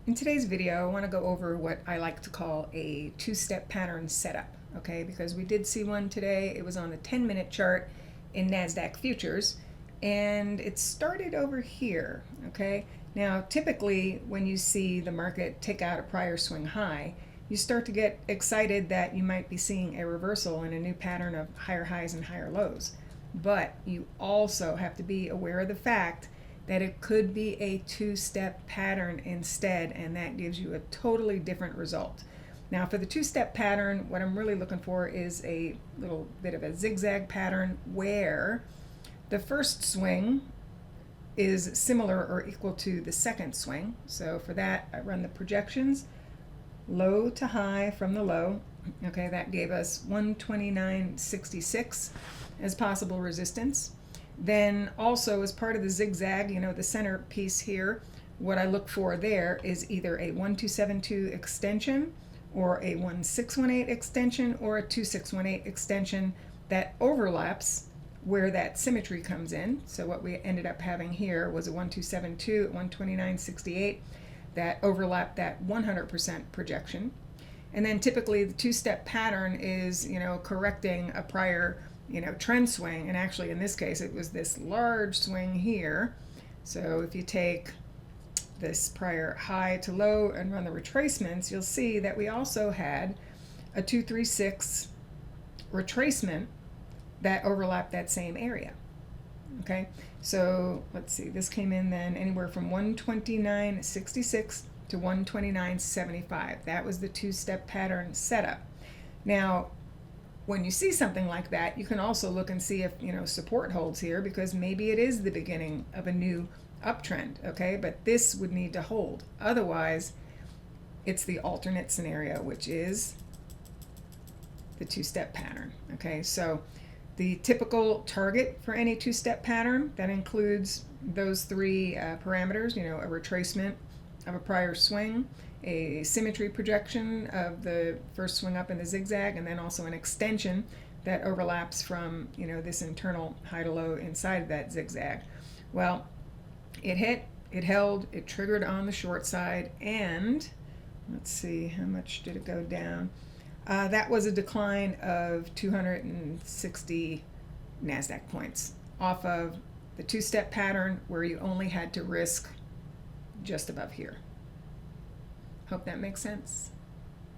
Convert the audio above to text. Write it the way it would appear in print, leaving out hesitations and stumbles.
In today's video, I want to go over what I like to call a two-step pattern setup, okay? Because we did see one today. It was on the 10-minute chart in NASDAQ futures, and it started over here, okay? Now, typically, when you see the market take out a prior swing high, you start to get excited that you might be seeing a reversal in a new pattern of higher highs and higher lows. But you also have to be aware of the fact that it could be a two-step pattern instead, and that gives you a totally different result. Now, for the two-step pattern, what I'm really looking for is a little bit of a zigzag pattern where the first swing is similar or equal to the second swing. So for that, I run the projections, low to high from the low. Okay, that gave us 129.66 as possible resistance. Then also, as part of the zigzag, the center piece here, what I look for there is either a 1272 extension or a 1618 extension or a 2618 extension that overlaps where that symmetry comes in. So what we ended up having here was a 1272 at 129.68 that overlapped that 100% projection. And then typically the two-step pattern is, correcting a prior trend swing, and actually in this case it was this large swing here. So if you take this prior high to low and run the retracements, you'll see that we also had a 236 retracement that overlapped that same area. Okay, so let's see, this came in then anywhere from 129.66 to 129.75. That was the two-step pattern setup. Now, when you see something like that, you can also look and see if support holds here, because maybe it is the beginning of a new uptrend, okay? But this would need to hold. Otherwise, it's the alternate scenario, which is the two-step pattern, okay? So the typical target for any two-step pattern, that includes those three parameters, a retracement of a prior swing, a symmetry projection of the first swing up in the zigzag, and then also an extension that overlaps from this internal high to low inside of that zigzag. Well, it hit, it held, it triggered on the short side, and let's see, how much did it go down? That was a decline of 260 NASDAQ points off of the two-step pattern where you only had to risk just above here. Hope that makes sense.